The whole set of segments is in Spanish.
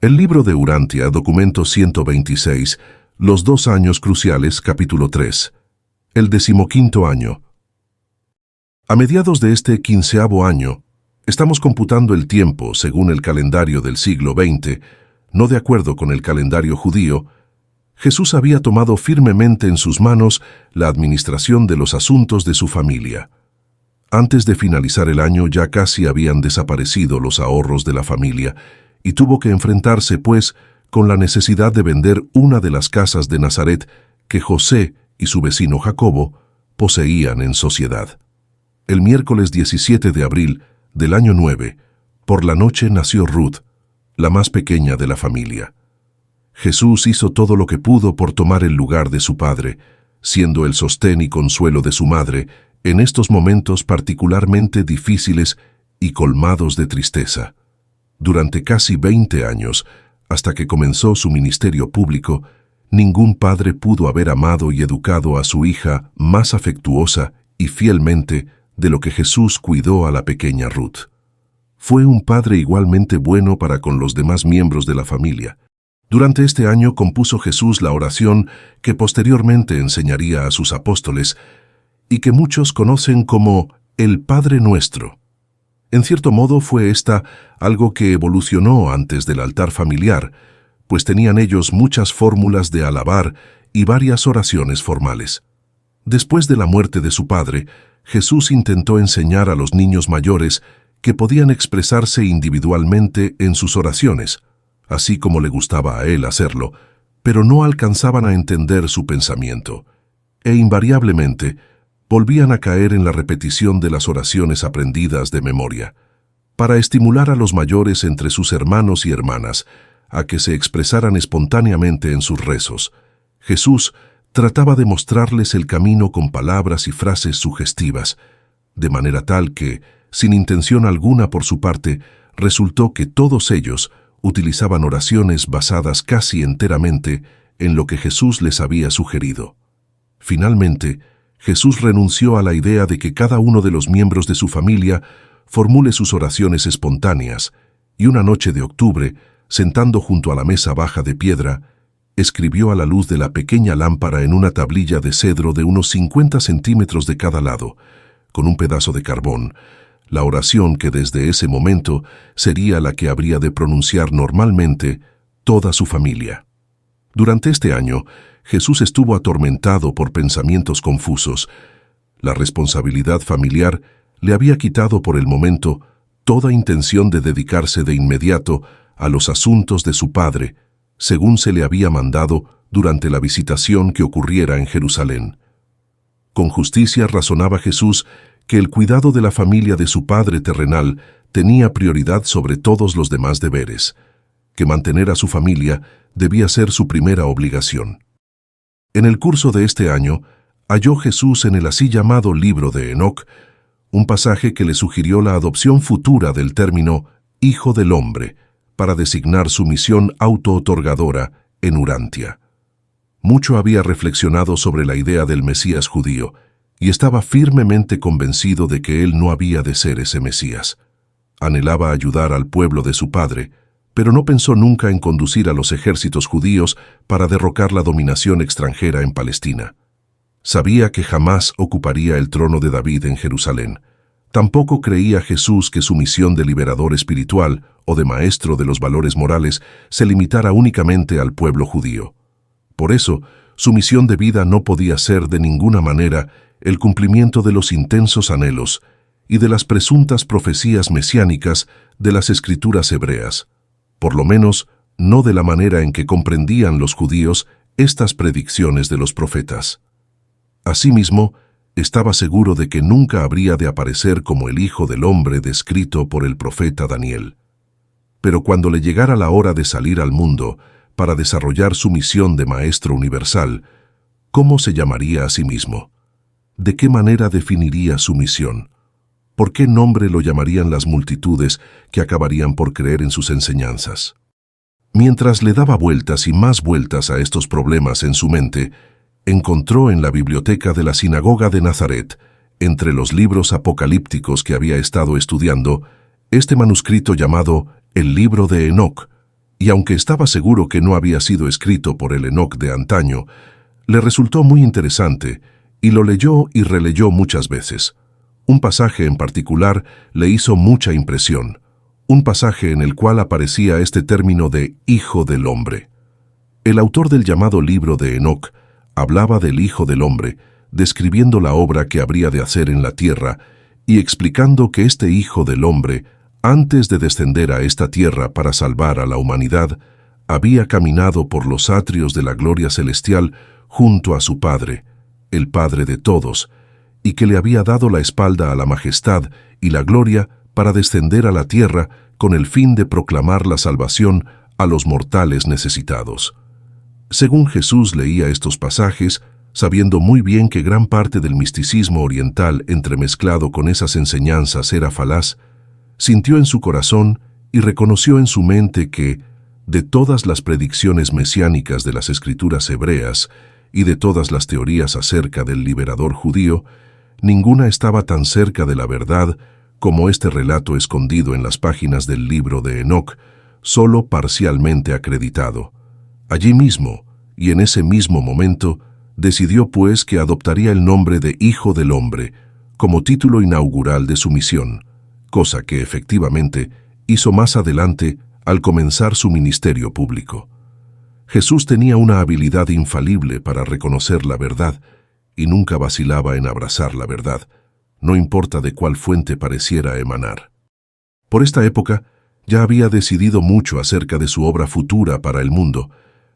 El libro de Urantia, documento 126, los 2 años cruciales, capítulo 3. El 15º año. A mediados de este 15º año, estamos computando el tiempo según el calendario del siglo XX, no de acuerdo con el calendario judío. Jesús había tomado firmemente en sus manos la administración de los asuntos de su familia. Antes de finalizar el año ya casi habían desaparecido los ahorros de la familia, y tuvo que enfrentarse, pues, con la necesidad de vender una de las casas de Nazaret que José y su vecino Jacobo poseían en sociedad. El miércoles 17 de abril del año 9, por la noche nació Ruth, la más pequeña de la familia. Jesús hizo todo lo que pudo por tomar el lugar de su padre, siendo el sostén y consuelo de su madre en estos momentos particularmente difíciles y colmados de tristeza. Durante casi 20 años, hasta que comenzó su ministerio público, ningún padre pudo haber amado y educado a su hija más afectuosa y fielmente de lo que Jesús cuidó a la pequeña Ruth. Fue un padre igualmente bueno para con los demás miembros de la familia. Durante este año compuso Jesús la oración que posteriormente enseñaría a sus apóstoles y que muchos conocen como el Padre Nuestro. En cierto modo fue esta algo que evolucionó antes del altar familiar, pues tenían ellos muchas fórmulas de alabar y varias oraciones formales. Después de la muerte de su padre, Jesús intentó enseñar a los niños mayores que podían expresarse individualmente en sus oraciones, así como le gustaba a él hacerlo, pero no alcanzaban a entender su pensamiento, e invariablemente volvían a caer en la repetición de las oraciones aprendidas de memoria. Para estimular a los mayores entre sus hermanos y hermanas a que se expresaran espontáneamente en sus rezos, Jesús trataba de mostrarles el camino con palabras y frases sugestivas, de manera tal que, sin intención alguna por su parte, resultó que todos ellos utilizaban oraciones basadas casi enteramente en lo que Jesús les había sugerido. Finalmente, Jesús renunció a la idea de que cada uno de los miembros de su familia formule sus oraciones espontáneas, y una noche de octubre, sentando junto a la mesa baja de piedra, escribió a la luz de la pequeña lámpara en una tablilla de cedro de unos 50 centímetros de cada lado, con un pedazo de carbón, la oración que desde ese momento sería la que habría de pronunciar normalmente toda su familia. Durante este año, Jesús estuvo atormentado por pensamientos confusos. La responsabilidad familiar le había quitado por el momento toda intención de dedicarse de inmediato a los asuntos de su padre, según se le había mandado durante la visitación que ocurriera en Jerusalén. Con justicia razonaba Jesús que el cuidado de la familia de su padre terrenal tenía prioridad sobre todos los demás deberes, que mantener a su familia debía ser su primera obligación. En el curso de este año, halló Jesús en el así llamado libro de Enoc un pasaje que le sugirió la adopción futura del término Hijo del Hombre para designar su misión auto-otorgadora en Urantia. Mucho había reflexionado sobre la idea del Mesías judío y estaba firmemente convencido de que él no había de ser ese Mesías. Anhelaba ayudar al pueblo de su padre, pero no pensó nunca en conducir a los ejércitos judíos para derrocar la dominación extranjera en Palestina. Sabía que jamás ocuparía el trono de David en Jerusalén. Tampoco creía Jesús que su misión de liberador espiritual o de maestro de los valores morales se limitara únicamente al pueblo judío. Por eso, su misión de vida no podía ser de ninguna manera el cumplimiento de los intensos anhelos y de las presuntas profecías mesiánicas de las escrituras hebreas, por lo menos no de la manera en que comprendían los judíos estas predicciones de los profetas. Asimismo, estaba seguro de que nunca habría de aparecer como el Hijo del Hombre descrito por el profeta Daniel. Pero cuando le llegara la hora de salir al mundo para desarrollar su misión de Maestro Universal, ¿cómo se llamaría a sí mismo? ¿De qué manera definiría su misión? ¿Por qué nombre lo llamarían las multitudes que acabarían por creer en sus enseñanzas? Mientras le daba vueltas y más vueltas a estos problemas en su mente, encontró en la biblioteca de la sinagoga de Nazaret, entre los libros apocalípticos que había estado estudiando, este manuscrito llamado el Libro de Enoc, y aunque estaba seguro que no había sido escrito por el Enoc de antaño, le resultó muy interesante y lo leyó y releyó muchas veces. Un pasaje en particular le hizo mucha impresión, un pasaje en el cual aparecía este término de Hijo del Hombre. El autor del llamado libro de Enoc hablaba del Hijo del Hombre, describiendo la obra que habría de hacer en la tierra y explicando que este Hijo del Hombre, antes de descender a esta tierra para salvar a la humanidad, había caminado por los atrios de la gloria celestial junto a su Padre, el Padre de todos, y que le había dado la espalda a la majestad y la gloria para descender a la tierra con el fin de proclamar la salvación a los mortales necesitados. Según Jesús leía estos pasajes, sabiendo muy bien que gran parte del misticismo oriental entremezclado con esas enseñanzas era falaz, sintió en su corazón y reconoció en su mente que, de todas las predicciones mesiánicas de las escrituras hebreas y de todas las teorías acerca del liberador judío, ninguna estaba tan cerca de la verdad como este relato escondido en las páginas del libro de Enoc, solo parcialmente acreditado. Allí mismo, y en ese mismo momento, decidió pues que adoptaría el nombre de Hijo del Hombre como título inaugural de su misión, cosa que efectivamente hizo más adelante al comenzar su ministerio público. Jesús tenía una habilidad infalible para reconocer la verdad y nunca vacilaba en abrazar la verdad, no importa de cuál fuente pareciera emanar. Por esta época ya había decidido mucho acerca de su obra futura para el mundo,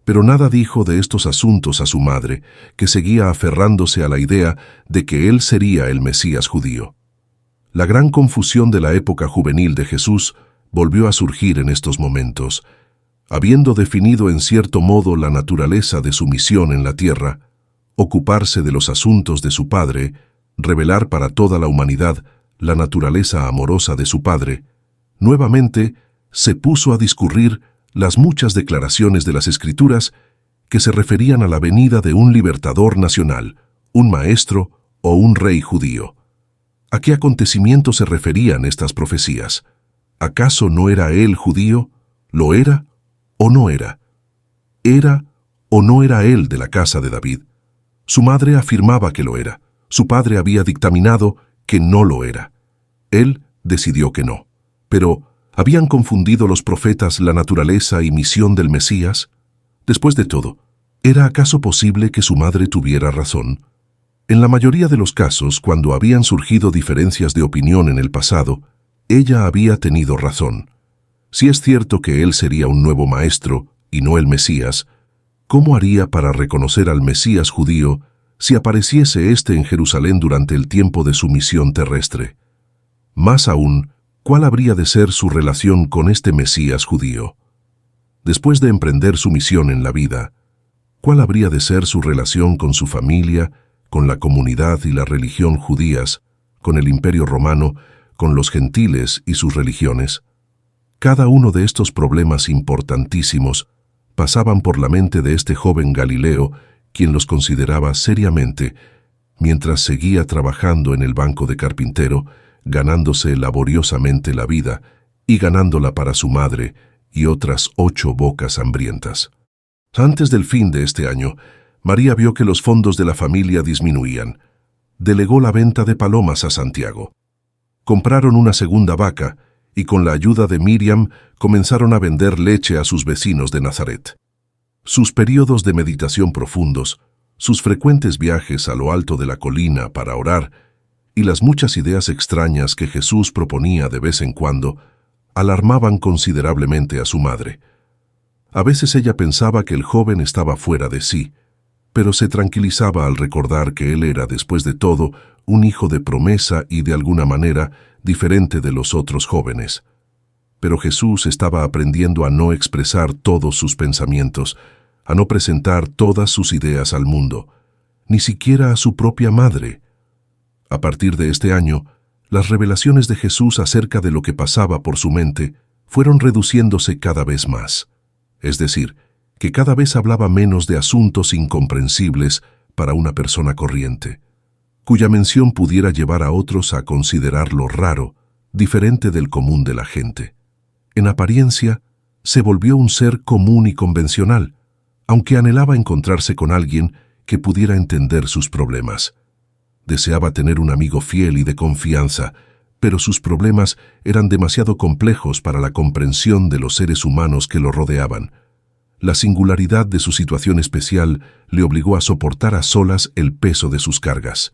pero nada dijo de estos asuntos a su madre, que seguía aferrándose a la idea de que él sería el Mesías judío. La gran confusión de la época juvenil de Jesús volvió a surgir en estos momentos. Habiendo definido en cierto modo la naturaleza de su misión en la tierra, ocuparse de los asuntos de su Padre, revelar para toda la humanidad la naturaleza amorosa de su Padre, nuevamente se puso a discurrir las muchas declaraciones de las Escrituras que se referían a la venida de un libertador nacional, un maestro o un rey judío. ¿A qué acontecimiento se referían estas profecías? ¿Acaso no era él judío? ¿Lo era o no era? ¿Era o no era él de la casa de David? Su madre afirmaba que lo era. Su padre había dictaminado que no lo era. Él decidió que no. Pero, ¿habían confundido los profetas la naturaleza y misión del Mesías? Después de todo, ¿era acaso posible que su madre tuviera razón? En la mayoría de los casos, cuando habían surgido diferencias de opinión en el pasado, ella había tenido razón. Si es cierto que él sería un nuevo maestro y no el Mesías, ¿cómo haría para reconocer al Mesías judío si apareciese éste en Jerusalén durante el tiempo de su misión terrestre? Más aún, ¿cuál habría de ser su relación con este Mesías judío? Después de emprender su misión en la vida, ¿cuál habría de ser su relación con su familia, con la comunidad y la religión judías, con el Imperio Romano, con los gentiles y sus religiones? Cada uno de estos problemas importantísimos pasaban por la mente de este joven Galileo, quien los consideraba seriamente, mientras seguía trabajando en el banco de carpintero, ganándose laboriosamente la vida y ganándola para su madre y otras 8 bocas hambrientas. Antes del fin de este año, María vio que los fondos de la familia disminuían. Delegó la venta de palomas a Santiago. Compraron una segunda vaca y con la ayuda de Miriam comenzaron a vender leche a sus vecinos de Nazaret. Sus períodos de meditación profundos, sus frecuentes viajes a lo alto de la colina para orar y las muchas ideas extrañas que Jesús proponía de vez en cuando, alarmaban considerablemente a su madre. A veces ella pensaba que el joven estaba fuera de sí, pero se tranquilizaba al recordar que él era, después de todo, un hijo de promesa y de alguna manera diferente de los otros jóvenes. Pero Jesús estaba aprendiendo a no expresar todos sus pensamientos, a no presentar todas sus ideas al mundo, ni siquiera a su propia madre. A partir de este año, las revelaciones de Jesús acerca de lo que pasaba por su mente fueron reduciéndose cada vez más. Es decir, que cada vez hablaba menos de asuntos incomprensibles para una persona corriente, cuya mención pudiera llevar a otros a considerarlo raro, diferente del común de la gente. En apariencia, se volvió un ser común y convencional, aunque anhelaba encontrarse con alguien que pudiera entender sus problemas. Deseaba tener un amigo fiel y de confianza, pero sus problemas eran demasiado complejos para la comprensión de los seres humanos que lo rodeaban. La singularidad de su situación especial le obligó a soportar a solas el peso de sus cargas.